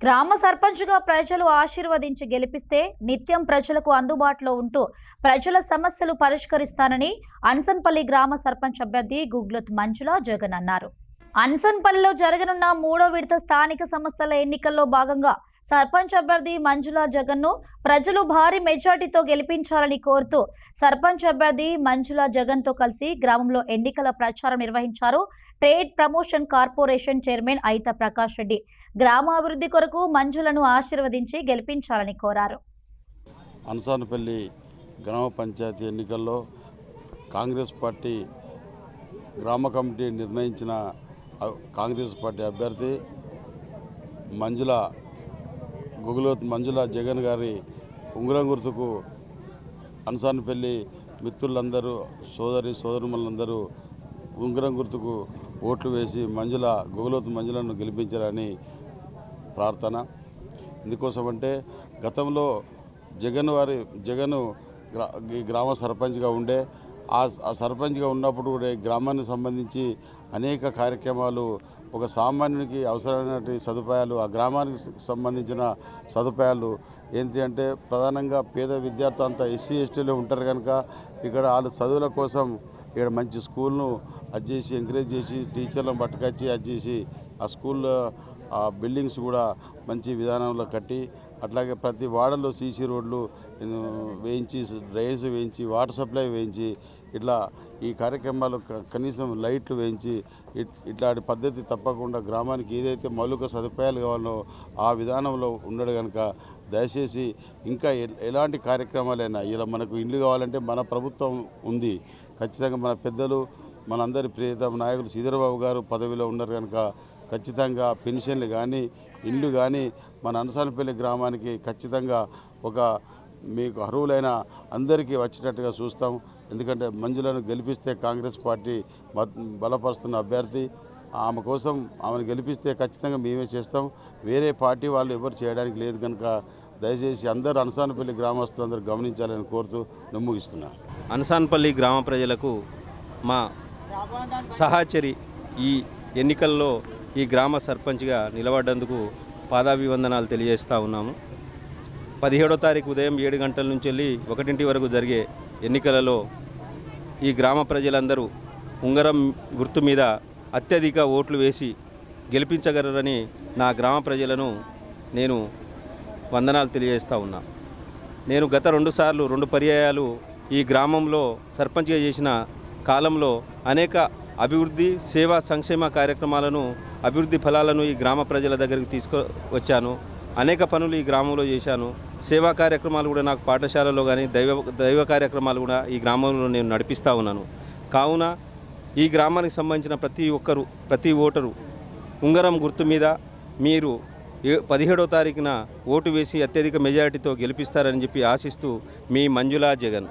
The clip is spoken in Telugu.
గ్రామ సర్పంచ్గా ప్రజలు ఆశీర్వదించి గెలిపిస్తే నిత్యం ప్రజలకు అందుబాటులో ఉంటూ ప్రజల సమస్యలు పరిష్కరిస్తానని అన్సన్పల్లి గ్రామ సర్పంచ్ అభ్యర్థి గుగ్లత్ మంజుల జగన్ అన్నారు. అన్సన్పల్లిలో జరగనున్న 3వ విడత స్థానిక సంస్థల ఎన్నికల్లో భాగంగా సర్పంచ్ అభ్యర్థి మంజుల జగన్ను ప్రజలు భారీ మెజార్టీతో గెలిపించాలని కోరుతూ సర్పంచ్ అభ్యర్థి మంజుల జగన్తో కలిసి గ్రామంలో ఎన్నికల ప్రచారం నిర్వహించారు. ట్రేడ్ ప్రమోషన్ కార్పొరేషన్ చైర్మన్ అయిత ప్రకాష్ రెడ్డి గ్రామ అభివృద్ధి కొరకు మంజులను ఆశీర్వదించి గెలిపించాలని కోరారు. అన్సన్పల్లి గ్రామ పంచాయతీ ఎన్నికల్లో కాంగ్రెస్ పార్టీ గ్రామ కమిటీ నిర్ణయించిన కాంగ్రెస్ పార్టీ అభ్యర్థి గుగ్లత్ మంజుల జగన్ గారి ఉంగరం గుర్తుకు అన్సన్పల్లి మిత్రులందరూ సోదరులందరూ ఉంగరం గుర్తుకు ఓట్లు వేసి గుగ్లత్ మంజులను గెలిపించాలని ప్రార్థన. ఇందుకోసమంటే గతంలో జగన్ గ్రామ సర్పంచ్గా ఉండే ఆ సర్పంచ్గా ఉన్నప్పుడు కూడా గ్రామానికి సంబంధించి అనేక కార్యక్రమాలు, ఒక సామాన్యునికి అవసరమైన సదుపాయాలు, ఆ గ్రామానికి సంబంధించిన సదుపాయాలు ఏంటి అంటే ప్రధానంగా పేద విద్యార్థులు అంతా ఎస్సీ ఎస్టీలో ఉంటారు కనుక ఇక్కడ వాళ్ళు చదువుల కోసం ఇక్కడ మంచి స్కూల్ను చేసి ఎంకరేజ్ చేసి టీచర్లను పట్టుకొచ్చి చేసి ఆ స్కూల్లో ఆ బిల్డింగ్స్ కూడా మంచి విధానంలో కట్టి అట్లాగే ప్రతి వాడలో సీసీ రోడ్లు వేయించి, డ్రైన్స్ వేయించి, వాటర్ సప్లై వేయించి ఇట్లా ఈ కార్యక్రమాలు కనీసం లైట్లు వేయించి ఇట్లాంటి పద్ధతి తప్పకుండా గ్రామానికి ఏదైతే మౌలిక సదుపాయాలు కావాలో ఆ విధానంలో ఉండడు కనుక దయచేసి ఇంకా ఎలాంటి కార్యక్రమాలైనా ఇలా మనకు ఇల్లు కావాలంటే మన ప్రభుత్వం ఉంది. ఖచ్చితంగా మన పెద్దలు మనందరి ప్రియతమ నాయకులు శ్రీధరబాబు గారు పదవిలో ఉన్నారు కనుక ఖచ్చితంగా పెన్షన్లు కానీ ఇల్లు కానీ మన అన్సన్పల్లి గ్రామానికి ఖచ్చితంగా మీకు అర్హులైన అందరికీ వచ్చేటట్టుగా చూస్తాం. ఎందుకంటే మంజులను గెలిపిస్తే కాంగ్రెస్ పార్టీ బలపరుస్తున్న అభ్యర్థి, ఆమెను గెలిపిస్తే ఖచ్చితంగా మేమే చేస్తాం. వేరే పార్టీ వాళ్ళు ఎవరు చేయడానికి లేదు కనుక దయచేసి అందరూ అన్సన్పల్లి గ్రామస్తులందరూ గమనించాలని కోరుతూ ముగిస్తున్నారు. అన్సన్పల్లి గ్రామ ప్రజలకు మా సహచరి ఈ ఎన్నికల్లో ఈ గ్రామ సర్పంచ్గా నిలబడ్డందుకు పాదాభివందనాలు తెలియజేస్తూ ఉన్నాము. 17వ తారీఖు ఉదయం 7 గంటల నుంచి వెళ్ళి 1 వరకు జరిగే ఎన్నికలలో ఈ గ్రామ ప్రజలందరూ ఉంగరం గుర్తు మీద అత్యధిక ఓట్లు వేసి గెలిపించగలరని నా గ్రామ ప్రజలను నేను వందనాలు తెలియజేస్తూ ఉన్నా. నేను గత 2 పర్యాయాలు ఈ గ్రామంలో సర్పంచ్గా చేసిన కాలంలో అనేక అభివృద్ధి, సేవా, సంక్షేమ కార్యక్రమాలను, అభివృద్ధి ఫలాలను ఈ గ్రామ ప్రజల దగ్గరికి తీసుకువచ్చాను. అనేక పనులు ఈ గ్రామంలో చేశాను. సేవా కార్యక్రమాలు కూడా నాకు పాఠశాలలో కానీ దైవ కార్యక్రమాలు కూడా ఈ గ్రామంలో నేను నడిపిస్తూ ఉన్నాను. కావున ఈ గ్రామానికి సంబంధించిన ప్రతి ఓటరు ఉంగరం గుర్తు మీద మీరు 17వ తారీఖున ఓటు వేసి అత్యధిక మెజారిటీతో గెలిపిస్తారని చెప్పి ఆశిస్తూ మీ మంజుల జగన్.